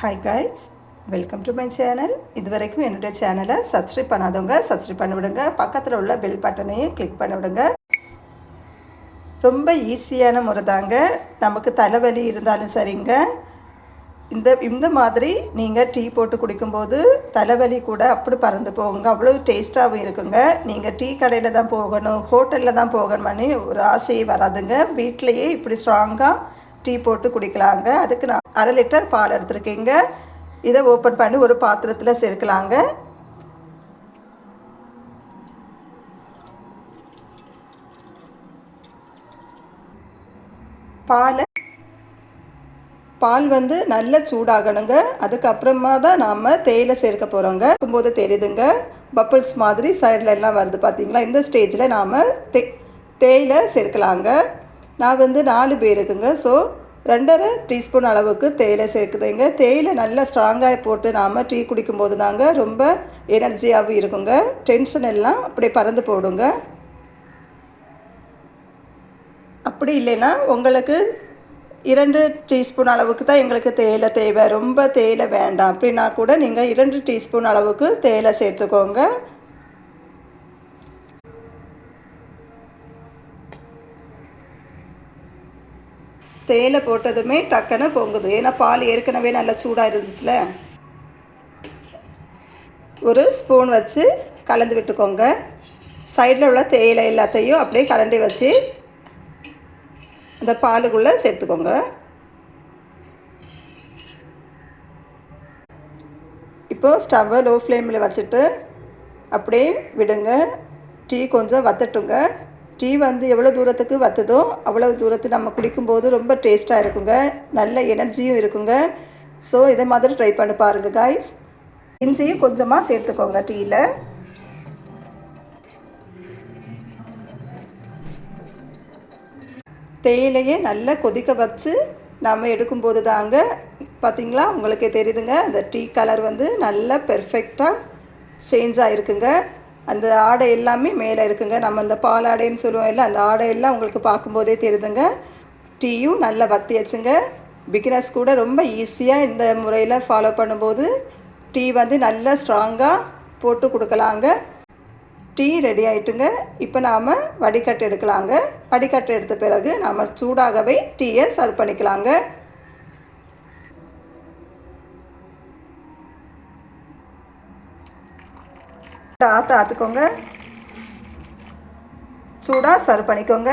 Hi guys, welcome to my channel. இதுவரைக்கும் என்னுடைய சேனலை சப்ஸ்கிரைப் பண்ணாதவங்க சப்ஸ்கிரைப் பண்ணி விடுங்க. பக்கத்தில் உள்ள பெல் பட்டனையும் கிளிக் பண்ணி விடுங்க. ரொம்ப ஈஸியான முறை தாங்க. நமக்கு தலைவலி இருந்தாலும் சரிங்க, இந்த மாதிரி நீங்கள் டீ போட்டு குடிக்கும்போது தலைவலி கூட அப்படி பறந்து போகுங்க. அவ்வளோ டேஸ்ட்டாகவும் இருக்குங்க. நீங்கள் டீ கடையில் தான் போகணும், ஹோட்டலில் தான் போகணும்னு ஒரு ஆசையே வராதுங்க. வீட்டிலையே இப்படி ஸ்ட்ராங்காக டீ போட்டு குடிக்கலாங்க. அதுக்கு நான் 1/2 லிட்டர் பால் எடுத்துருக்கேங்க. இதை ஓப்பன் பண்ணி ஒரு பாத்திரத்தில் சேர்க்கலாங்க. பால் வந்து நல்லா சூடாகணுங்க. அதுக்கப்புறமா தான் நாம் தேயிலை சேர்க்க போகிறோங்க. இருக்கும்போது தெரியுதுங்க, பப்பிள்ஸ் மாதிரி சைடில் எல்லாம் வருது பார்த்தீங்களா? இந்த ஸ்டேஜில் நாம் தேயிலை சேர்க்கலாங்க. நான் வந்து 4 பேருக்குங்க, ஸோ 2.5 டீஸ்பூன் அளவுக்கு தேயிலை சேர்க்குதுங்க. தேயிலை நல்லா ஸ்ட்ராங்காக போட்டு நாம் டீ குடிக்கும்போது தாங்க ரொம்ப எனர்ஜியாகவும் இருக்குங்க. டென்ஷன் எல்லாம் அப்படியே பறந்து போடுங்க. அப்படி இல்லைன்னா உங்களுக்கு 2 டீஸ்பூன் அளவுக்கு தான் எங்களுக்கு தேயிலை தேவை, ரொம்ப தேயிலை வேண்டாம் அப்படின்னா கூட நீங்கள் 2 டீஸ்பூன் அளவுக்கு தேயிலை சேர்த்துக்கோங்க. தேயிலை போட்டதுமே டக்குன்னு பொங்குது, ஏன்னா பால் ஏற்கனவே நல்லா சூடாக இருந்துச்சுல. ஒரு ஸ்பூன் வச்சு கலந்து விட்டுக்கோங்க. சைடில் உள்ள தேயிலை எல்லாத்தையும் அப்படியே கரண்டி வச்சு அந்த பாலுக்குள்ளே சேர்த்துக்கோங்க. இப்போது ஸ்டவ்வை லோ ஃப்ளேமில் வச்சுட்டு அப்படியே விடுங்க. டீ கொஞ்சம் வத்தட்டுங்க. டீ வந்து எவ்வளோ தூரத்துக்கு வத்துதோ அவ்வளோ தூரத்துக்கு நம்ம குடிக்கும்போது ரொம்ப டேஸ்ட்டாக இருக்குங்க, நல்ல எனர்ஜியும் இருக்குங்க. ஸோ இதை மாதிரி ட்ரை பண்ணி பாருங்கள் காய்ஸ். இஞ்சியும் கொஞ்சமாக சேர்த்துக்கோங்க டீயில். தேயிலையே நல்லா கொதிக்க வச்சு நம்ம எடுக்கும்போது தாங்க பார்த்திங்களா, உங்களுக்கே தெரியுதுங்க, அந்த டீ கலர் வந்து நல்லா பெர்ஃபெக்டாக சேஞ்ச் ஆகிருக்குங்க. அந்த ஆடை எல்லாமே மேலே இருக்குங்க. நம்ம அந்த பால் ஆடைன்னு சொல்லுவோம் இல்லை, அந்த ஆடையெல்லாம் உங்களுக்கு பார்க்கும்போதே தெரியுதுங்க. டீயும் நல்லா வத்தியாச்சுங்க. பிகினர்ஸ் கூட ரொம்ப ஈஸியாக இந்த முறையில் ஃபாலோ பண்ணும்போது டீ வந்து நல்லா ஸ்ட்ராங்காக போட்டு கொடுக்கலாங்க. டீ ரெடி ஆகிட்டுங்க. இப்போ நாம் வடிகட்டு எடுக்கலாங்க. வடிகட்டு எடுத்த பிறகு நாம் சூடாகவே டீயை சர்வ் பண்ணிக்கலாங்க. ஆற்றுக்கோங்க, சூடாக சர்வ் பண்ணிக்கோங்க.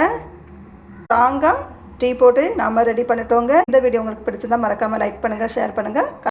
ஸ்ட்ராங்காக டீ போட்டு நாம் ரெடி பண்ணிட்டோங்க. இந்த வீடியோ உங்களுக்கு பிடிச்சிருந்தால் மறக்காமல் லைக் பண்ணுங்கள், ஷேர் பண்ணுங்கள்.